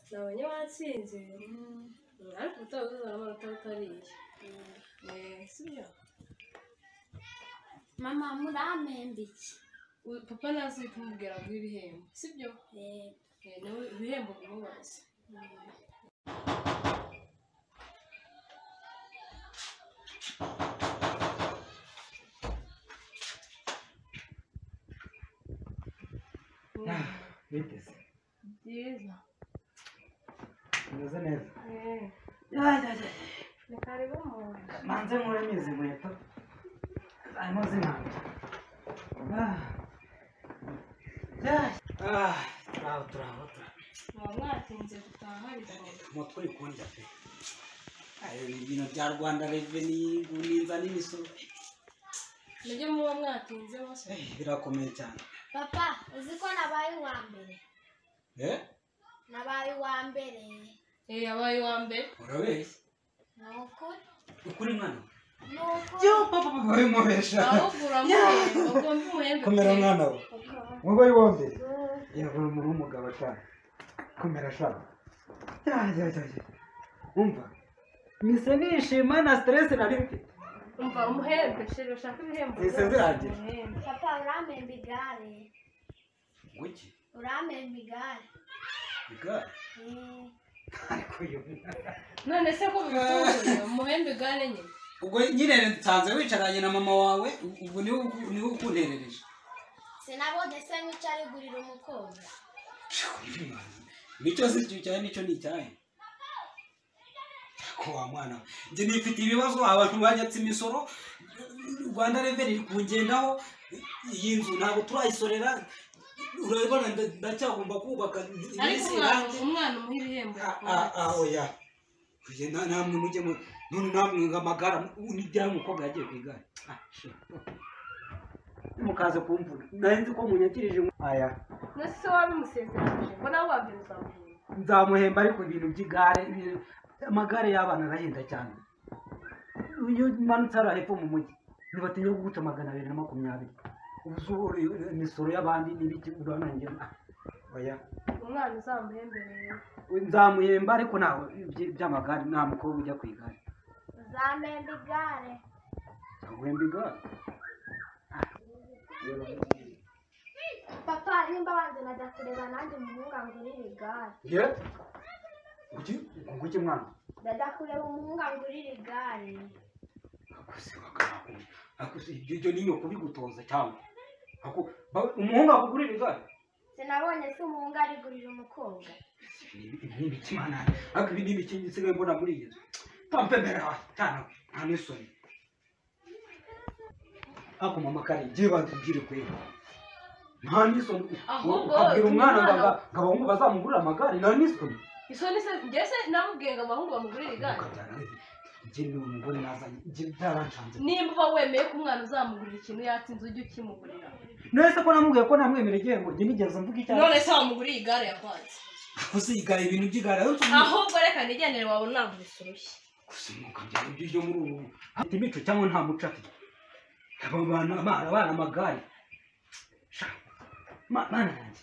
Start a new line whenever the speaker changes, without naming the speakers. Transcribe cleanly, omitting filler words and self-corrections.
nabonye watsinze ariko utazana amanota utariye sibyo
mama muramembe iki
papa nazi kumubwira ngo ibihembo sibyo nawe ibihembo bimubaza
Biteze.
byiza
Umeze neza.
ni karibu mu
Manze nkore mizi inkweto. Arimo zinanga. Turaho.
muba mwatinze gutaha bigomba
Umutwe ikundya pe. Ibintu bya Rwanda Revenue guninza n'imisoro.
nibyo muba mwatinze bose
Birakomeye cyane.
papa uzi ko nabaye uwa mbere nabaye uwa mbere
yabaye uwa mbere
Urabeshya?
nukuri
Ukuri mwana?
nukuri
Yo papa babimubesha.
ahubwo uramuhemba ugomba umuhembe
Komera mwana we. Mubaye wombe. Yavura muri umugabo cyane. Komera shaka. Umva. Mise nishima na stress nari mfite.
umva umuhembe sheri ushaka ibihembo
Ese ziragira.
papa uramembe igare
Wiki.
uramembe igare
Igare. Ariko yo.
none se ko bimutunguye umuhembe igare nyine
Ubwo nyine nsanze wicaranye na mama wawe ubwo niwe ukunterereje.
sinabonye se nk'icyo gurira umukobwa
Nicyo si cyo cyane nicyo ni cyaye. Ko wa mwana nje nifite ibibazo abantu banyatse imisoro Rwanda Revenue kungendaho iyi nzu ntabwo turayisorera urabona ndacyagomba kubaka
ariko umwana umuha ibihembo
oya kugenda namwe mujye none namwe ngamagara n'ibya umukobwa yagiye kwigana mukaze kumvura nanzi ko munyakirije aya
nase wabimusezeranyije ngo nawe wabyo uzamuhemba
nzamuhemba ariko ibintu by'igare amagare y'abana arahenda cyane iyo manutse ari hepfo mu mujyi ntibatinya kuguca 220 ubu imisoro y'abandi n'ibiki uranangira oya
umwana uzamuhembe rero
nzamuhemba ariko nawe by'amagare nta mukobwa ujya ku igare
uzamembe igare
nzamuhemba igare
papa nimba wanjye najya kureba nanjye umuhungu angurira igare
ye nguki mwana
ndajya kureba umuhungu angurira igare
akusi ibyo ni nyoko bigutoza cyangwa umuhungu akugurira igare
sinabonye se umuhungu arigurira umukobwa
n'ibiki mana ariko ibi n'ibiki nsigaye mbona muri iyi nzu pampemera cyane nta n'isoni ako mama kare ngiye banzubwire kwera nta n'isoni ukabwira umwana ngo abahungu bazamugurira amagare nta n'isoni
isoni se ngese namubwiye ngo abahungu bamugurira igare
njye ni umugore nazanye njye byaranshanze
nimba uba wemeye ko umwana uzamugurira ikintu yatsinze ujye ukimugurira
nese ko namubwiye ko namwemera igihembo njye nigeze mvuga icyaha
none se wamuguriye igare yakwanze
usigara ibintu by'igare
ahubwo reka nigendere wawe nangurisa urushyi
gusimuka byari ibyo muri ubu afite imico cyangwa nta muco afite aba bana amagare mana yanjye